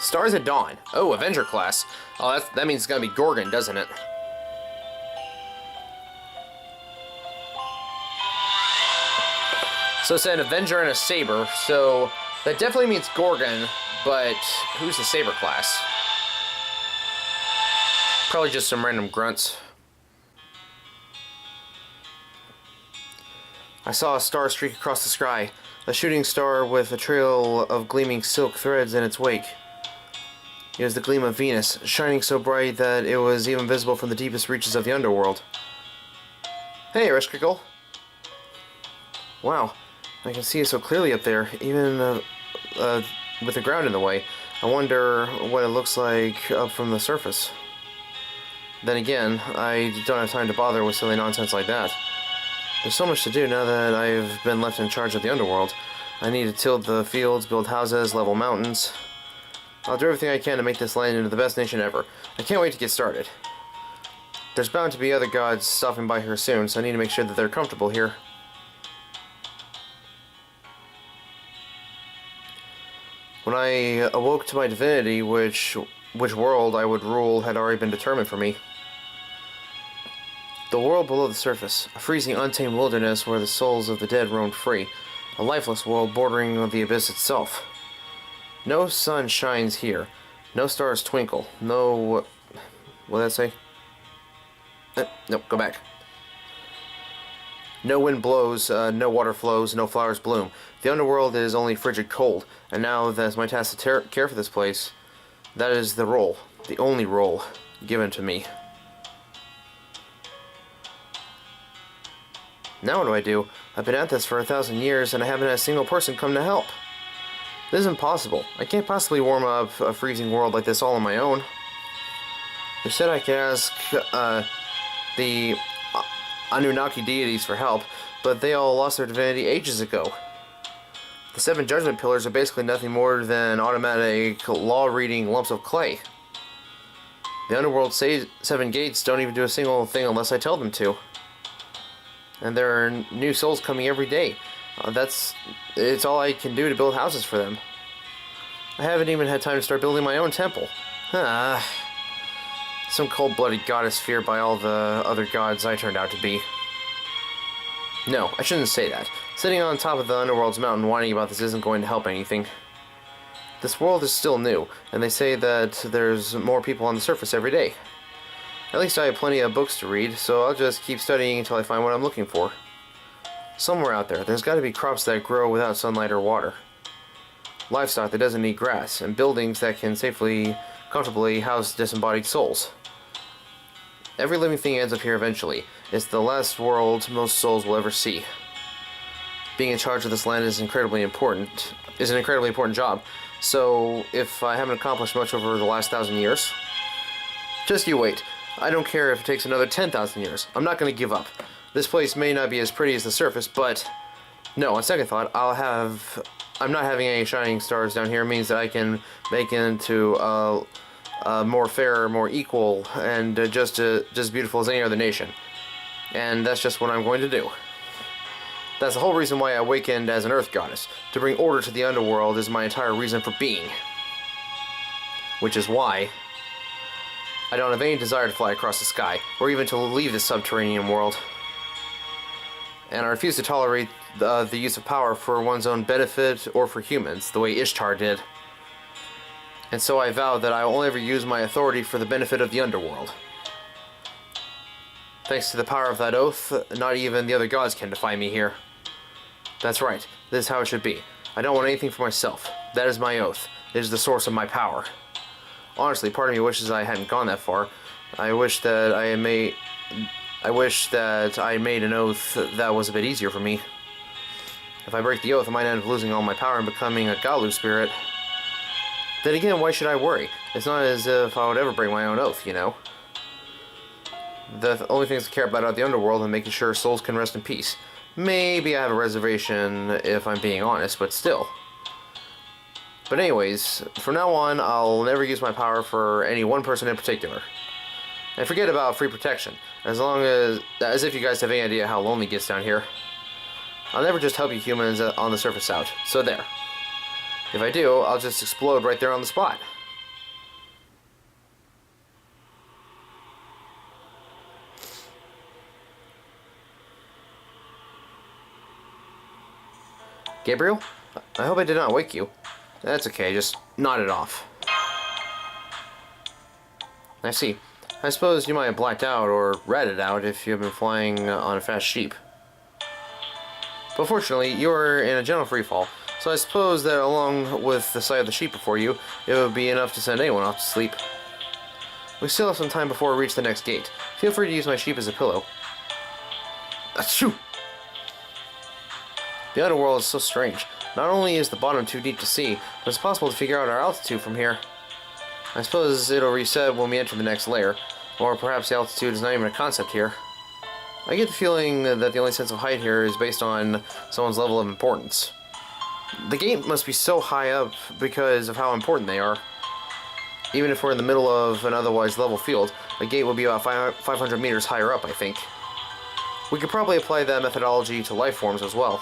Stars at dawn. Oh, Avenger class. Oh, that means it's gonna be Gorgon, doesn't it? So it's an Avenger and a Saber, so that definitely means Gorgon, but who's the Saber class? Probably just some random grunts. I saw a star streak across the sky, a shooting star with a trail of gleaming silk threads in its wake. It was the gleam of Venus, shining so bright that it was even visible from the deepest reaches of the underworld. Hey, Ereshkigal. Wow, I can see it so clearly up there, even with the ground in the way. I wonder what it looks like up from the surface. Then again, I don't have time to bother with silly nonsense like that. There's so much to do now that I've been left in charge of the underworld. I need to till the fields, build houses, level mountains. I'll do everything I can to make this land into the best nation ever. I can't wait to get started. There's bound to be other gods stopping by here soon, so I need to make sure that they're comfortable here. When I awoke to my divinity, which world I would rule had already been determined for me. The world below the surface, a freezing, untamed wilderness where the souls of the dead roamed free, a lifeless world bordering on the abyss itself. No sun shines here, no stars twinkle, no... what did that say? Nope, go back. No wind blows, no water flows, no flowers bloom. The underworld is only frigid cold, and now that it's my task to care for this place, that is the role, the only role, given to me. Now what do I do? I've been at this for 1,000 years and I haven't had a single person come to help. This is impossible. I can't possibly warm up a freezing world like this all on my own. They said I could ask the Anunnaki deities for help, but they all lost their divinity ages ago. The 7 judgment pillars are basically nothing more than automatic law-reading lumps of clay. The underworld 7 gates don't even do a single thing unless I tell them to. And there are new souls coming every day. It's all I can do to build houses for them. I haven't even had time to start building my own temple. Some cold-blooded goddess feared by all the other gods I turned out to be. No, I shouldn't say that. Sitting on top of the underworld's mountain whining about this isn't going to help anything. This world is still new, and they say that there's more people on the surface every day. At least I have plenty of books to read, so I'll just keep studying until I find what I'm looking for. Somewhere out there's got to be crops that grow without sunlight or water. Livestock that doesn't need grass, and buildings that can safely, comfortably house disembodied souls. Every living thing ends up here eventually. It's the last world most souls will ever see. Being in charge of this land is an incredibly important job, so if I haven't accomplished much over the last 1,000 years, just you wait. I don't care if it takes another 10,000 years. I'm not going to give up. This place may not be as pretty as the surface, but no, on second thought, I'm not having any shining stars down here means that I can make it into more fair, more equal, and just as beautiful as any other nation. And that's just what I'm going to do. That's the whole reason why I awakened as an earth goddess. To bring order to the underworld is my entire reason for being. Which is why I don't have any desire to fly across the sky, or even to leave this subterranean world. And I refuse to tolerate the use of power for one's own benefit or for humans, the way Ishtar did. And so I vow that I will only ever use my authority for the benefit of the underworld. Thanks to the power of that oath, not even the other gods can defy me here. That's right, this is how it should be. I don't want anything for myself. That is my oath. It is the source of my power. Honestly, part of me wishes I hadn't gone that far. I wish that I made an oath that was a bit easier for me. If I break the oath, I might end up losing all my power and becoming a Galu spirit. Then again, why should I worry? It's not as if I would ever break my own oath, you know. The only things I care about are the underworld and making sure souls can rest in peace. Maybe I have a reservation if I'm being honest, but still. But anyways, from now on, I'll never use my power for any one person in particular. And forget about free protection, as if you guys have any idea how lonely it gets down here. I'll never just help you humans on the surface out, so there. If I do, I'll just explode right there on the spot. Gabriel? I hope I did not wake you. That's okay, just nod it off. I see. I suppose you might have blacked out or ratted out if you have been flying on a fast sheep. But fortunately, you are in a gentle freefall, so I suppose that along with the sight of the sheep before you, it would be enough to send anyone off to sleep. We still have some time before we reach the next gate. Feel free to use my sheep as a pillow. Achoo! The underworld is so strange. Not only is the bottom too deep to see, but it's possible to figure out our altitude from here. I suppose it'll reset when we enter the next layer, or perhaps the altitude is not even a concept here. I get the feeling that the only sense of height here is based on someone's level of importance. The gate must be so high up because of how important they are. Even if we're in the middle of an otherwise level field, a gate will be about 500 meters higher up, I think. We could probably apply that methodology to life forms as well.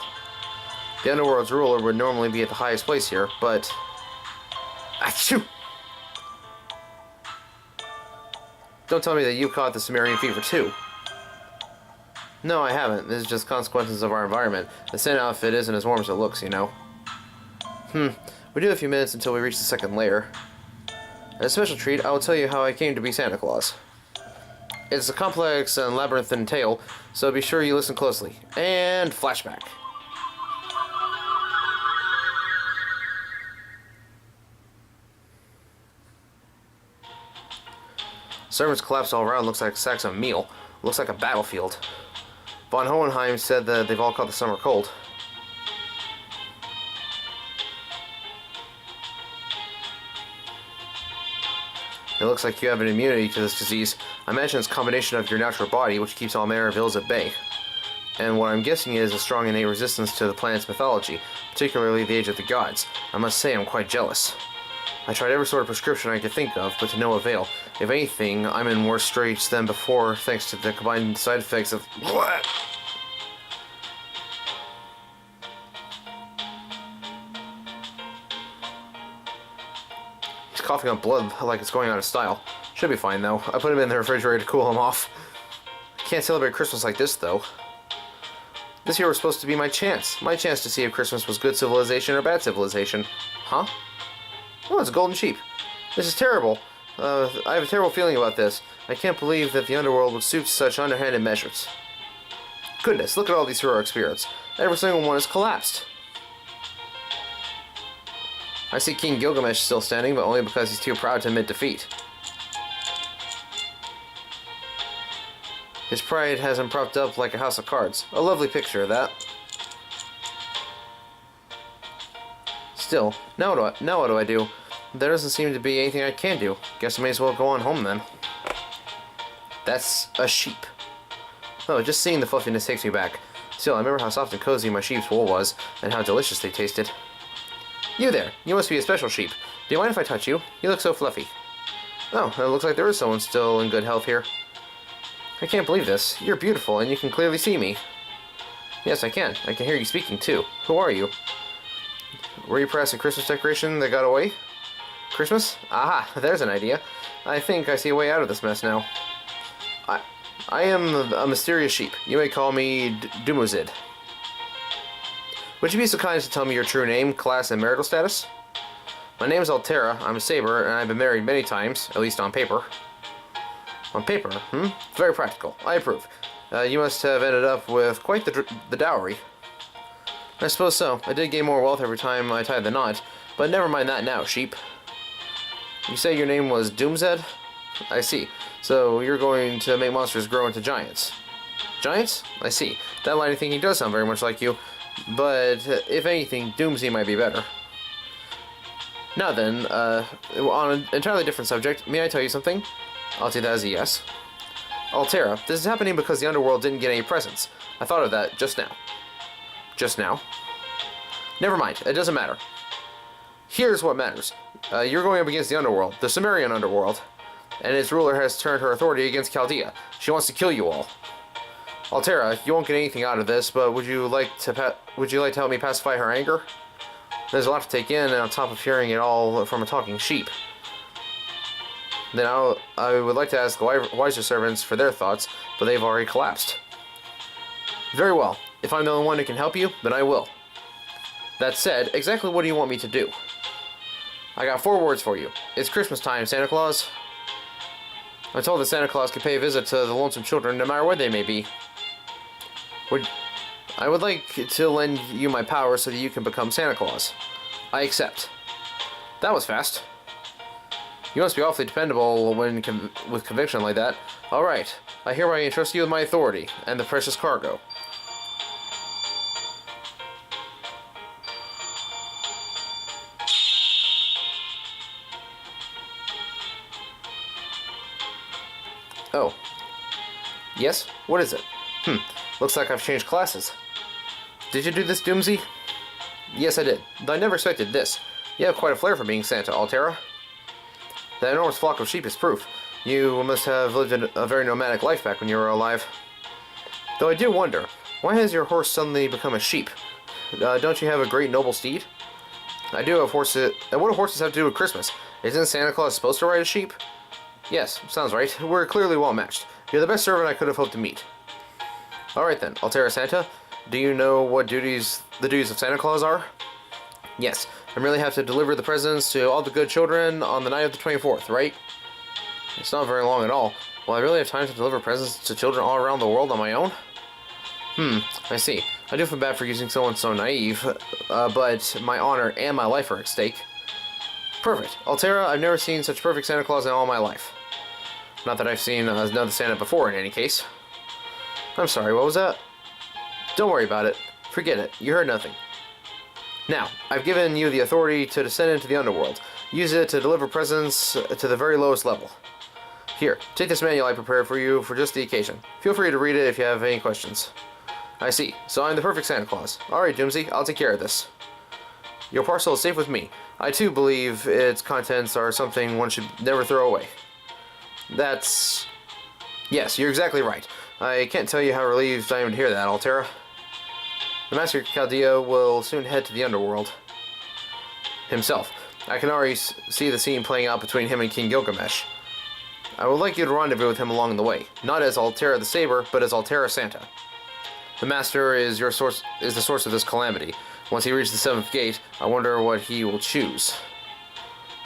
The Underworld's ruler would normally be at the highest place here, but... Achoo! Don't tell me that you caught the Sumerian fever too. No, I haven't. This is just consequences of our environment. The Sin outfit isn't as warm as it looks, you know. We do have a few minutes until we reach the second layer. As a special treat, I will tell you how I came to be Santa Claus. It's a complex and labyrinthine tale, so be sure you listen closely. And flashback. Servants collapsed all around. Looks like sacks of meal. Looks like a battlefield. Von Hohenheim said that they've all caught the summer cold. It looks like you have an immunity to this disease. I imagine it's a combination of your natural body, which keeps all manner of ills at bay. And what I'm guessing is a strong innate resistance to the planet's mythology, particularly the age of the gods. I must say I'm quite jealous. I tried every sort of prescription I could think of, but to no avail. If anything, I'm in worse straits than before, thanks to the combined side effects of... He's coughing up blood like it's going out of style. Should be fine, though. I put him in the refrigerator to cool him off. Can't celebrate Christmas like this, though. This year was supposed to be my chance. My chance to see if Christmas was good civilization or bad civilization. Huh? Oh, it's a golden sheep. This is terrible. I have a terrible feeling about this. I can't believe that the underworld would stoop to such underhanded measures. Goodness, look at all these heroic spirits. Every single one has collapsed. I see King Gilgamesh still standing, but only because he's too proud to admit defeat. His pride has him propped up like a house of cards. A lovely picture of that. Still, now what do I do? There doesn't seem to be anything I can do. Guess I may as well go on home then. That's a sheep. Oh, just seeing the fluffiness takes me back. Still, I remember how soft and cozy my sheep's wool was, and how delicious they tasted. You there, you must be a special sheep. Do you mind if I touch you? You look so fluffy. Oh, it looks like there is someone still in good health here. I can't believe this. You're beautiful, and you can clearly see me. Yes, I can. I can hear you speaking, too. Who are you? Were you perhaps a Christmas decoration that got away? Christmas? Aha, there's an idea. I think I see a way out of this mess now. I am a mysterious sheep. You may call me Dumuzid. Would you be so kind as to tell me your true name, class, and marital status? My name is Altera. I'm a saber, and I've been married many times, at least on paper. On paper, Very practical. I approve. You must have ended up with quite the dowry. I suppose so. I did gain more wealth every time I tied the knot, but never mind that now, sheep. You say your name was Doomzed? I see. So you're going to make monsters grow into giants. Giants? I see. That line of thinking does sound very much like you, but if anything, Doomsday might be better. Now then, on an entirely different subject, may I tell you something? I'll take that as a yes. Altera, this is happening because the underworld didn't get any presents. I thought of that just now. Just now? Never mind, it doesn't matter. Here's what matters. You're going up against the underworld, the Sumerian underworld, and its ruler has turned her authority against Chaldea. She wants to kill you all. Altera, you won't get anything out of this, but would you like to help me pacify her anger? There's a lot to take in, and on top of hearing it all from a talking sheep. Then I would like to ask the wiser servants for their thoughts, but they've already collapsed. Very well. If I'm the only one who can help you, then I will. That said, exactly what do you want me to do? I got 4 words for you. It's Christmas time, Santa Claus. I'm told that Santa Claus can pay a visit to the lonesome children no matter where they may be. I would like to lend you my power so that you can become Santa Claus. I accept. That was fast. You must be awfully dependable with conviction like that. Alright, I hereby entrust you with my authority and the precious cargo. Oh. Yes? What is it? Looks like I've changed classes. Did you do this, Doomsy? Yes, I did. Though I never expected this. You have quite a flair for being Santa, Altera. That enormous flock of sheep is proof. You must have lived a very nomadic life back when you were alive. Though I do wonder, why has your horse suddenly become a sheep? Don't you have a great noble steed? I do have horses. And what do horses have to do with Christmas? Isn't Santa Claus supposed to ride a sheep? Yes, sounds right. We're clearly well matched. You're the best servant I could have hoped to meet. Alright then, Altera Santa, do you know what the duties of Santa Claus are? Yes, I merely have to deliver the presents to all the good children on the night of the 24th, right? It's not very long at all. Will I really have time to deliver presents to children all around the world on my own? I see. I do feel bad for using someone so naive, but my honor and my life are at stake. Perfect. Altera, I've never seen such perfect Santa Claus in all my life. Not that I've seen another Santa before, in any case. I'm sorry, what was that? Don't worry about it. Forget it. You heard nothing. Now, I've given you the authority to descend into the underworld. Use it to deliver presents to the very lowest level. Here, take this manual I prepared for you for just the occasion. Feel free to read it if you have any questions. I see. So I'm the perfect Santa Claus. Alright, Doomsy, I'll take care of this. Your parcel is safe with me. I too believe its contents are something one should never throw away. That's... Yes, you're exactly right. I can't tell you how relieved I am to hear that, Altera. The Master Chaldea will soon head to the underworld himself. I can already see the scene playing out between him and King Gilgamesh. I would like you to rendezvous with him along the way, not as Altera the Saber, but as Altera Santa. The Master is the source of this calamity. Once he reaches the 7th gate, I wonder what he will choose.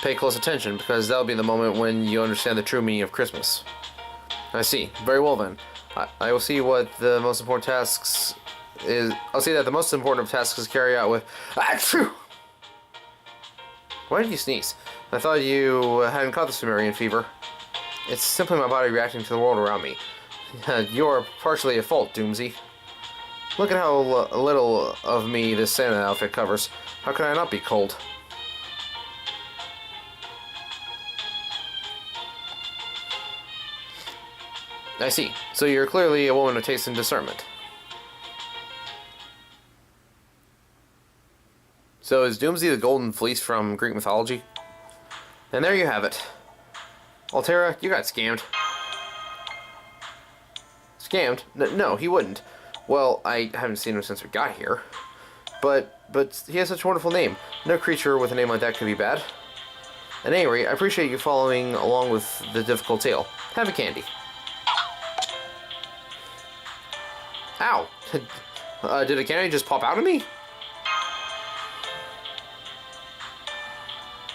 Pay close attention, because that'll be the moment when you understand the true meaning of Christmas. I see. Very well then. I will see what the most important tasks is. I'll see that the most important of tasks is carry out with. Achoo! Why did you sneeze? I thought you hadn't caught the Sumerian fever. It's simply my body reacting to the world around me. You're partially at fault, Doomsy. Look at how little of me this Santa outfit covers. How can I not be cold? I see. So you're clearly a woman of taste and discernment. So is Doomsday the golden fleece from Greek mythology? And there you have it. Altera, you got scammed. Scammed? No, he wouldn't. Well, I haven't seen him since we got here. But he has such a wonderful name. No creature with a name like that could be bad. At any rate, I appreciate you following along with the difficult tale. Have a candy. Ow! Did a candy just pop out of me?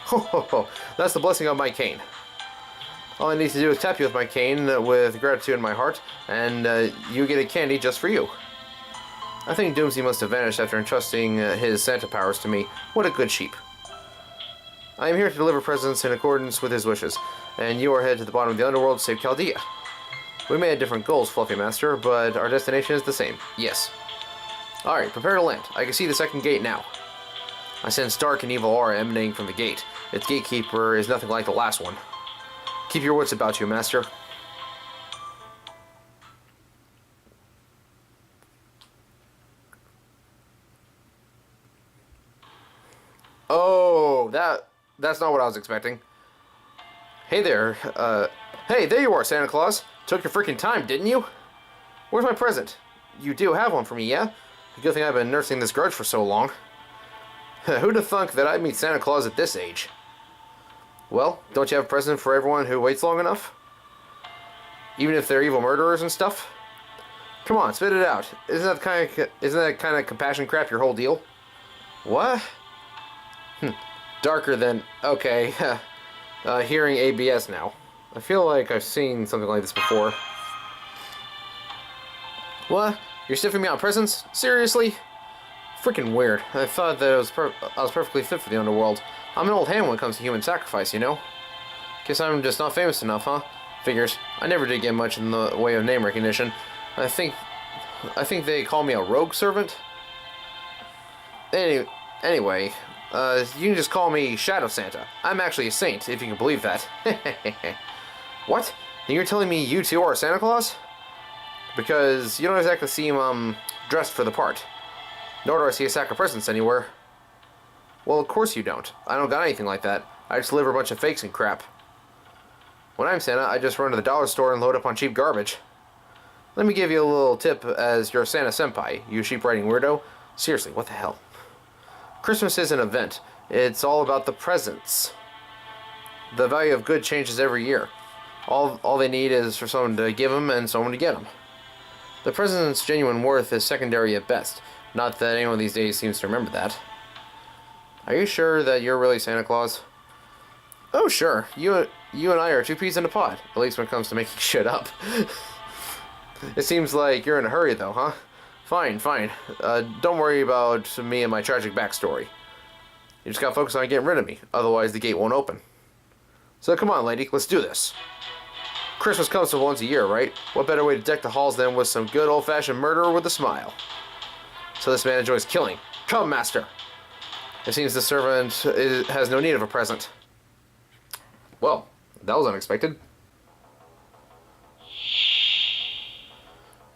Ho ho ho! That's the blessing of my cane. All I need to do is tap you with my cane with gratitude in my heart, and you get a candy just for you. I think Doomsday must have vanished after entrusting his Santa powers to me. What a good sheep. I am here to deliver presents in accordance with his wishes, and you are headed to the bottom of the underworld to save Chaldea. We may have different goals, Fluffy Master, but our destination is the same. Yes. Alright, prepare to land. I can see the 2nd gate now. I sense dark and evil aura emanating from the gate. Its gatekeeper is nothing like the last one. Keep your wits about you, Master. Oh, that's not what I was expecting. Hey there, hey, there you are, Santa Claus. Took your freaking time, didn't you? Where's my present? You do have one for me, yeah? Good thing I've been nursing this grudge for so long. Who'd have thunk that I'd meet Santa Claus at this age? Well, don't you have a present for everyone who waits long enough? Even if they're evil murderers and stuff? Come on, spit it out. Isn't that kind of compassion crap your whole deal? What? Darker than... Okay. Hearing ABS now. I feel like I've seen something like this before. What? You're stiffing me on presents? Seriously? Freaking weird. I thought that I was perfectly fit for the underworld. I'm an old hand when it comes to human sacrifice, you know? Guess I'm just not famous enough, huh? Figures. I never did get much in the way of name recognition. I think they call me a rogue servant? Anyway, you can just call me Shadow Santa. I'm actually a saint, if you can believe that. What? And you're telling me you too are Santa Claus? Because you don't exactly seem, dressed for the part. Nor do I see a sack of presents anywhere. Well, of course you don't. I don't got anything like that. I just deliver a bunch of fakes and crap. When I'm Santa, I just run to the dollar store and load up on cheap garbage. Let me give you a little tip as your Santa senpai, you sheep-riding weirdo. Seriously, what the hell? Christmas is an event. It's all about the presents. The value of good changes every year. All they need is for someone to give them and someone to get them. The present's genuine worth is secondary at best. Not that anyone these days seems to remember that. Are you sure that you're really Santa Claus? Oh, sure. You and I are two peas in a pod, at least when it comes to making shit up. It seems like you're in a hurry, though, huh? Fine. Don't worry about me and my tragic backstory. You just gotta focus on getting rid of me, otherwise the gate won't open. So come on, lady, let's do this. Christmas comes to once a year, right? What better way to deck the halls than with some good old-fashioned murder with a smile? So this man enjoys killing. Come, master! It seems the servant has no need of a present. Well, that was unexpected.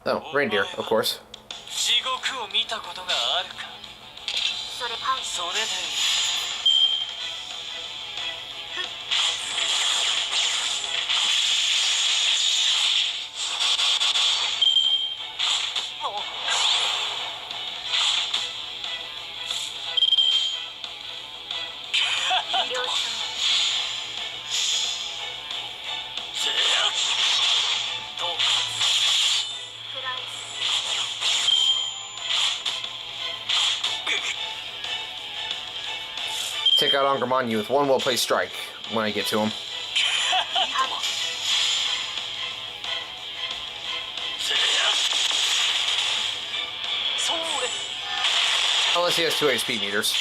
Oh, reindeer, of course. Take out Angermanu with one well-placed strike when I get to him. Unless he has 2 HP meters.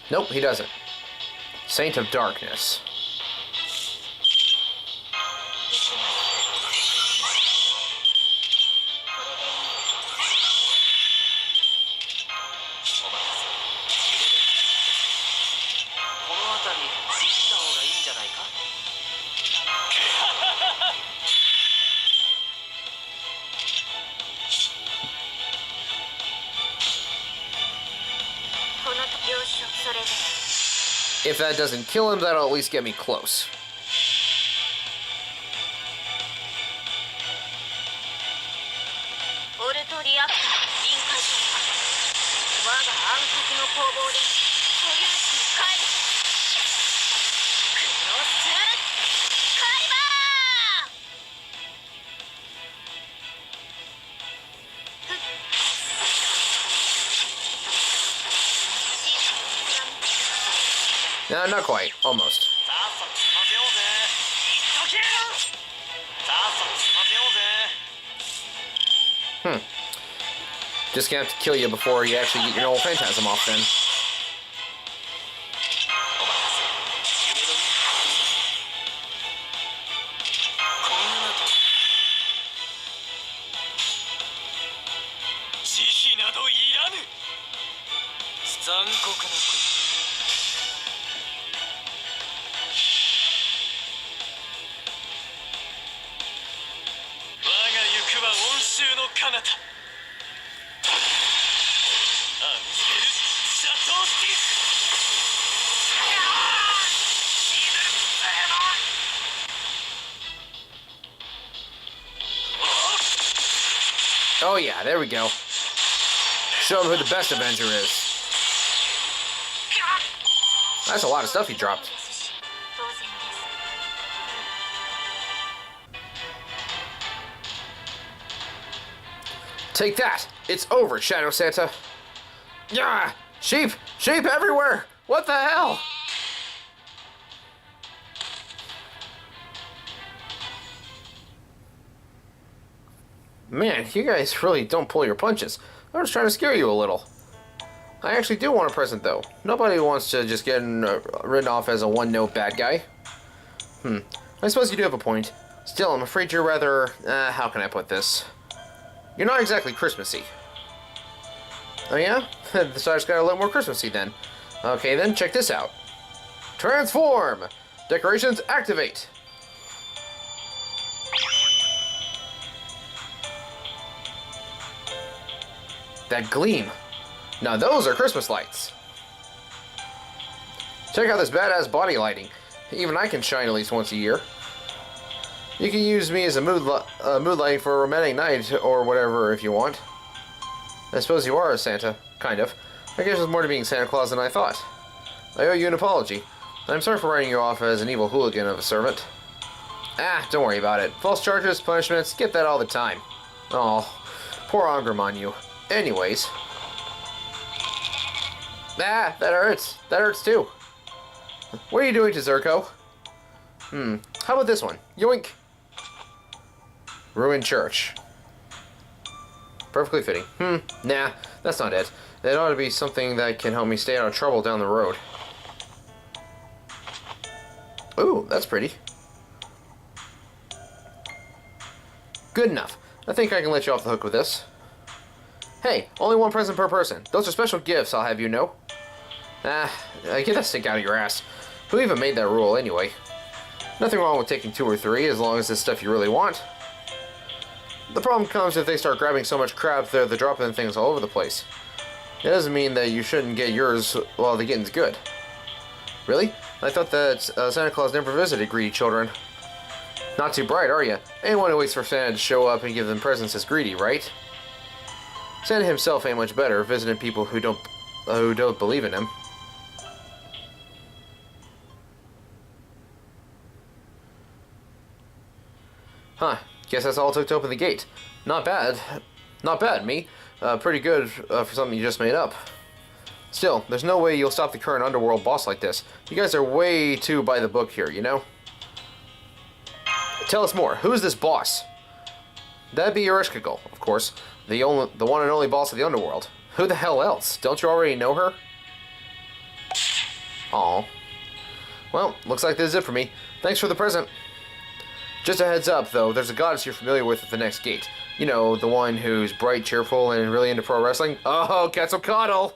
Nope, he doesn't. Saint of Darkness. If that doesn't kill him, that'll at least get me close. No, not quite. Almost. Just gonna have to kill you before you actually get your old phantasm off then. Oh yeah, there we go. Show him who the best Avenger is. That's a lot of stuff he dropped. Take that! It's over, Shadow Santa! Yeah! Sheep! Sheep everywhere! What the hell? Man, you guys really don't pull your punches. I was trying to scare you a little. I actually do want a present, though. Nobody wants to just get written off as a one-note bad guy. I suppose you do have a point. Still, I'm afraid you're rather... how can I put this? You're not exactly Christmassy. Oh yeah? So I just got a little more Christmassy then. Okay then, check this out. Transform! Decorations activate! That gleam. Now those are Christmas lights. Check out this badass body lighting. Even I can shine at least once a year. You can use me as a mood lighting for a romantic night or whatever if you want. I suppose you are a Santa. Kind of. I guess there's more to being Santa Claus than I thought. I owe you an apology. I'm sorry for writing you off as an evil hooligan of a servant. Ah, don't worry about it. False charges, punishments, get that all the time. Oh, poor Angramon you. Anyways. Ah, that hurts. That hurts too. What are you doing to Zurko? How about this one? Yoink! Ruined church. Perfectly fitting. Nah, that's not it. It ought to be something that can help me stay out of trouble down the road. Ooh, that's pretty. Good enough. I think I can let you off the hook with this. Hey, only one present per person. Those are special gifts, I'll have you know. Get that stick out of your ass. Who even made that rule, anyway? Nothing wrong with taking 2 or 3, as long as it's stuff you really want. The problem comes if they start grabbing so much crap they're dropping things all over the place. It doesn't mean that you shouldn't get yours while the getting's good. Really? I thought that Santa Claus never visited greedy children. Not too bright, are you? Anyone who waits for Santa to show up and give them presents is greedy, right? Santa himself ain't much better, visiting people who don't believe in him. Huh. Guess that's all it took to open the gate. Not bad. Not bad, me. Pretty good for something you just made up. Still, there's no way you'll stop the current underworld boss like this. You guys are way too by the book here, you know? Tell us more. Who's this boss? That'd be Ereshkigal, of course. The one and only boss of the underworld. Who the hell else? Don't you already know her? Aw. Well, looks like this is it for me. Thanks for the present. Just a heads up, though, there's a goddess you're familiar with at the next gate. You know, the one who's bright, cheerful, and really into pro wrestling. Oh, Quetzalcoatl!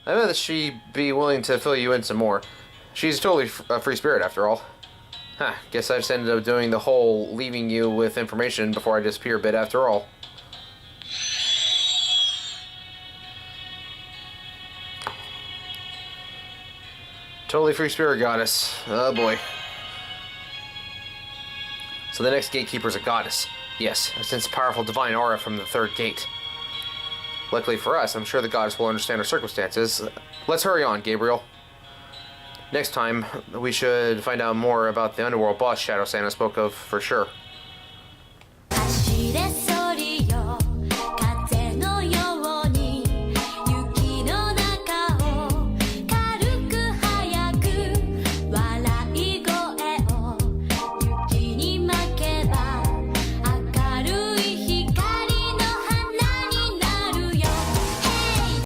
I bet that she'd be willing to fill you in some more. She's totally a free spirit, after all. Huh, guess I just ended up doing the whole leaving you with information before I disappear bit after all. Totally free spirit goddess. Oh boy. So the next gatekeeper's a goddess. Yes, I sense powerful divine aura from the third gate. Luckily for us, I'm sure the goddess will understand our circumstances. Let's hurry on, Gabriel. Next time, we should find out more about the underworld boss Shadow Santa spoke of for sure.